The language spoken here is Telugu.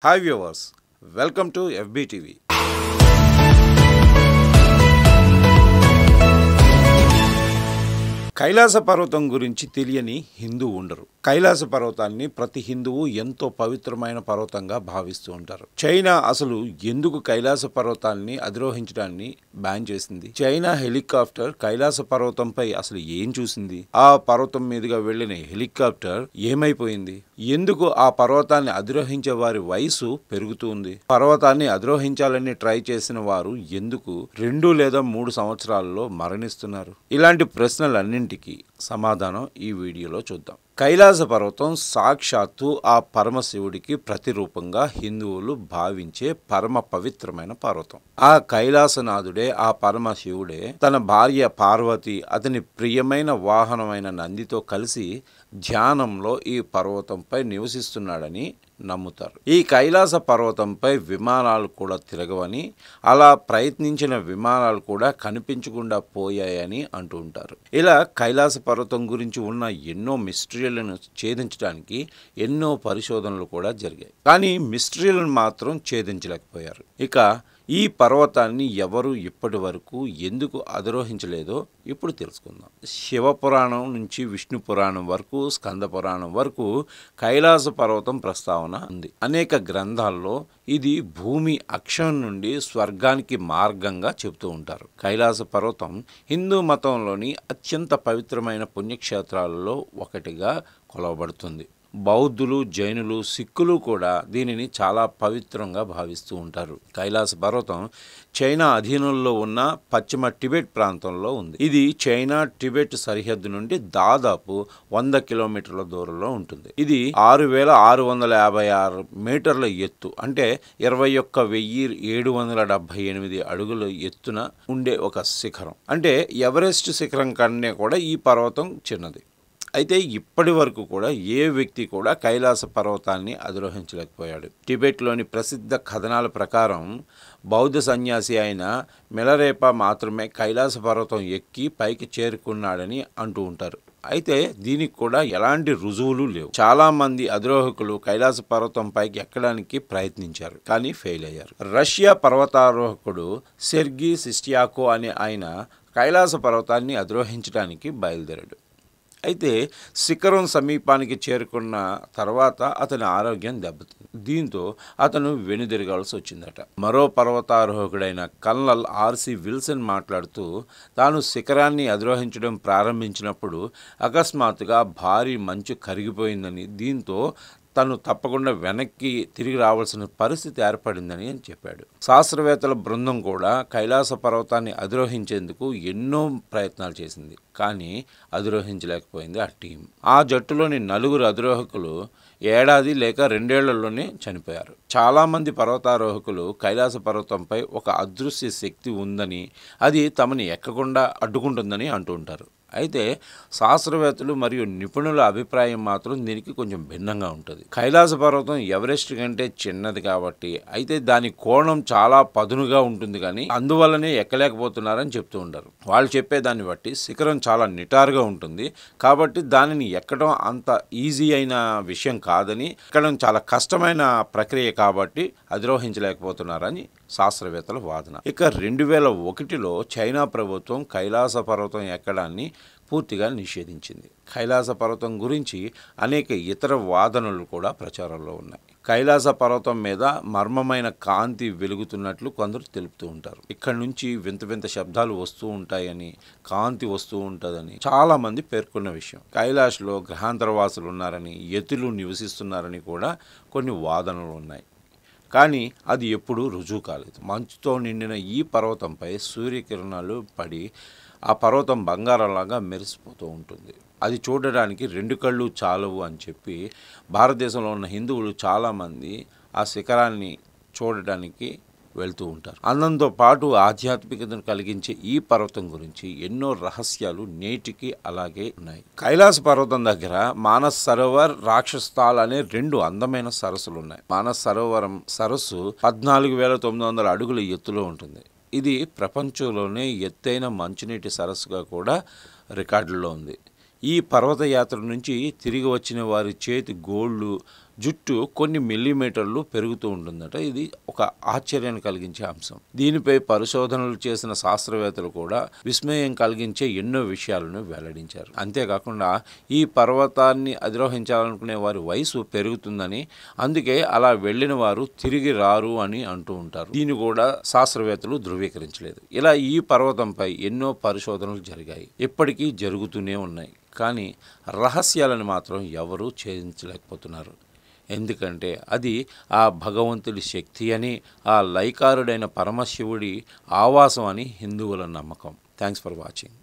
Hi viewers, welcome to FBTV. Kailasa పర్వతం గురించి తెలియని హిందువు ఉండరు. కైలాస పర్వతాన్ని ప్రతి హిందువు ఎంతో పవిత్రమైన పర్వతంగా భావిస్తూ ఉంటారు. చైనా అసలు ఎందుకు కైలాస పర్వతాన్ని అధిరోహించడాన్ని బ్యాన్ చేసింది? చైనా హెలికాప్టర్ కైలాస పర్వతంపై అసలు ఏం చూసింది? ఆ పర్వతం మీదుగా వెళ్లిన హెలికాప్టర్ ఏమైపోయింది? ఎందుకు ఆ పర్వతాన్ని అధిరోహించే వారి వయసు పెరుగుతుంది? పర్వతాన్ని అధిరోహించాలని ట్రై చేసిన వారు ఎందుకు 2 లేదా 3 సంవత్సరాల్లో మరణిస్తున్నారు? ఇలాంటి ప్రశ్నలన్నింటికి సమాధానం ఈ వీడియోలో చూద్దాం. కైలాస పర్వతం సాక్షాత్తు ఆ పరమశివుడికి ప్రతిరూపంగా హిందువులు భావించే పరమ పవిత్రమైన పర్వతం. ఆ కైలాసనాథుడే, ఆ పరమశివుడే తన భార్య పార్వతి, అతని ప్రియమైన వాహనమైన నందితో కలిసి ధ్యానంలో ఈ పర్వతంపై నివసిస్తున్నాడని నమ్ముతారు. ఈ కైలాస పర్వతంపై విమానాలు కూడా తిరగవని, అలా ప్రయత్నించిన విమానాలు కూడా కనిపించకుండా పోయాయని అంటూ ఉంటారు. ఇలా కైలాస పర్వతం గురించి ఉన్న ఎన్నో మిస్టరీలను ఛేదించడానికి ఎన్నో పరిశోధనలు కూడా జరిగాయి. కానీ మిస్టరీలను మాత్రం ఛేదించలేకపోయారు. ఇక ఈ పర్వతాన్ని ఎవరు ఇప్పటి వరకు ఎందుకు అధిరోహించలేదో ఇప్పుడు తెలుసుకుందాం. శివపురాణం నుంచి విష్ణు పురాణం వరకు, స్కంద పురాణం వరకు కైలాస పర్వతం ప్రస్తావన ఉంది. అనేక గ్రంథాల్లో ఇది భూమి అక్షం నుండి స్వర్గానికి మార్గంగా చెబుతూ ఉంటారు. కైలాస పర్వతం హిందూ మతంలోని అత్యంత పవిత్రమైన పుణ్యక్షేత్రాలలో ఒకటిగా కొలవబడుతుంది. బౌద్ధులు, జైనులు, సిక్కులు కూడా దీనిని చాలా పవిత్రంగా భావిస్తూ ఉంటారు. కైలాస పర్వతం చైనా అధీనంలో ఉన్న పశ్చిమ టిబెట్ ప్రాంతంలో ఉంది. ఇది చైనా టిబెట్ సరిహద్దు నుండి దాదాపు 100 కిలోమీటర్ల దూరంలో ఉంటుంది. ఇది 6,656 మీటర్ల ఎత్తు, అంటే 21,778 అడుగుల ఎత్తున ఉండే ఒక శిఖరం. అంటే ఎవరెస్ట్ శిఖరం కన్నా కూడా ఈ పర్వతం చిన్నది. అయితే ఇప్పటి వరకు కూడా ఏ వ్యక్తి కూడా కైలాస పర్వతాన్ని అధిరోహించలేకపోయాడు. టిబెట్లోని ప్రసిద్ధ కథనాల ప్రకారం బౌద్ధ సన్యాసి అయిన మిలరేపా మాత్రమే కైలాస పర్వతం ఎక్కి పైకి చేరుకున్నాడని అంటూ ఉంటారు. అయితే దీనికి కూడా ఎలాంటి రుజువులు లేవు. చాలా మంది అధిరోహకులు కైలాస పర్వతం పైకి ఎక్కడానికి ప్రయత్నించారు, కానీ ఫెయిల్ అయ్యారు. రష్యా పర్వతారోహకుడు సెర్గీ సిస్టియాకో అనే ఆయన కైలాస పర్వతాన్ని అధిరోహించడానికి బయలుదేరాడు. అయితే శిఖరం సమీపానికి చేరుకున్న తర్వాత అతని ఆరోగ్యం దెబ్బతింది. దీంతో అతను వెనుదిరగాల్సి వచ్చిందట. మరో పర్వతారోహకుడైన కల్నల్ ఆర్సి విల్సన్ మాట్లాడుతూ, తాను శిఖరాన్ని అధిరోహించడం ప్రారంభించినప్పుడు అకస్మాత్తుగా భారీ మంచు కరిగిపోయిందని, దీంతో తను తప్పకుండా వెనక్కి తిరిగి రావాల్సిన పరిస్థితి ఏర్పడిందని అని చెప్పాడు. శాస్త్రవేత్తల బృందం కూడా కైలాస పర్వతాన్ని అధిరోహించేందుకు ఎన్నో ప్రయత్నాలు చేసింది, కానీ అధిరోహించలేకపోయింది ఆ టీం. ఆ జట్టులోని 4 అధిరోహకులు 1 లేక 2 ఏళ్లలోనే చనిపోయారు. చాలామంది పర్వతారోహకులు కైలాస పర్వతంపై ఒక అదృశ్య శక్తి ఉందని, అది తమని ఎక్కకుండా అడ్డుకుంటుందని అంటూ ఉంటారు. అయితే శాస్త్రవేత్తలు మరియు నిపుణుల అభిప్రాయం మాత్రం దీనికి కొంచెం భిన్నంగా ఉంటుంది. కైలాస పర్వతం ఎవరెస్ట్ కంటే చిన్నది కాబట్టి, అయితే దాని కోణం చాలా పదునుగా ఉంటుంది, కానీ అందువల్లనే ఎక్కలేకపోతున్నారని చెప్తూ ఉంటారు. వాళ్ళు చెప్పే దాన్ని బట్టి శిఖరం చాలా నిటారుగా ఉంటుంది కాబట్టి దానిని ఎక్కడం అంత ఈజీ అయిన విషయం కాదని, ఎక్కడం చాలా కష్టమైన ప్రక్రియ కాబట్టి అధిరోహించలేకపోతున్నారని శాస్త్రవేత్తల వాదన. ఇక 2001లో చైనా ప్రభుత్వం కైలాస పర్వతం ఎక్కడాన్ని పూర్తిగా నిషేధించింది. కైలాస పర్వతం గురించి అనేక ఇతర వాదనలు కూడా ప్రచారంలో ఉన్నాయి. కైలాస పర్వతం మీద మర్మమైన కాంతి వెలుగుతున్నట్లు కొందరు తెలుపుతూ ఉంటారు. ఇక్కడి నుంచి వింత వింత శబ్దాలు వస్తూ ఉంటాయని, కాంతి వస్తూ ఉంటుందని చాలా మంది పేర్కొన్న విషయం. కైలాష్లో గ్రహాంతరవాసులు ఉన్నారని, యతులు నివసిస్తున్నారని కూడా కొన్ని వాదనలు ఉన్నాయి. కానీ అది ఎప్పుడూ రుజువు కాలేదు. మంచుతో నిండిన ఈ పర్వతంపై సూర్యకిరణాలు పడి ఆ పర్వతం బంగారంలాగా మెరిసిపోతూ ఉంటుంది. అది చూడడానికి 2 కళ్ళు చాలవు అని చెప్పి భారతదేశంలో ఉన్న హిందువులు చాలామంది ఆ శిఖరాన్ని చూడడానికి వెళ్తూ ఉంటారు. అందంతో పాటు ఆధ్యాత్మికతను కలిగించే ఈ పర్వతం గురించి ఎన్నో రహస్యాలు నేటికి అలాగే ఉన్నాయి. కైలాస పర్వతం దగ్గర మానస్ సరోవర్, రాక్షస్థాల్ అనే 2 అందమైన సరస్సులు ఉన్నాయి. మానస్ సరోవరం సరస్సు 14,900 అడుగుల ఎత్తులో ఉంటుంది. ఇది ప్రపంచంలోనే ఎత్తైన మంచునీటి సరస్సుగా కూడా రికార్డుల్లో ఉంది. ఈ పర్వత యాత్ర నుంచి తిరిగి వచ్చిన వారి చేతి గోళ్ళు జుట్టు కొన్ని మిల్లీమీటర్లు పెరుగుతూ ఉంటుందట. ఇది ఒక ఆశ్చర్యాన్ని కలిగించే అంశం. దీనిపై పరిశోధనలు చేసిన శాస్త్రవేత్తలు కూడా విస్మయం కలిగించే ఎన్నో విషయాలను వెల్లడించారు. అంతేకాకుండా ఈ పర్వతాన్ని అధిరోహించాలనుకునే వారి వయసు పెరుగుతుందని, అందుకే అలా వెళ్ళిన వారు తిరిగి రారు అని అంటూ ఉంటారు. దీన్ని కూడా శాస్త్రవేత్తలు ధృవీకరించలేదు. ఇలా ఈ పర్వతంపై ఎన్నో పరిశోధనలు జరిగాయి, ఇప్పటికీ జరుగుతూనే ఉన్నాయి. కానీ రహస్యాలను మాత్రం ఎవరూ ఛేదించలేకపోతున్నారు. ఎందుకంటే అది ఆ భగవంతుడి శక్తి అని, ఆ లైకారుడైన పరమశివుడి ఆవాసం అని హిందువుల నమ్మకం. Thanks for watching.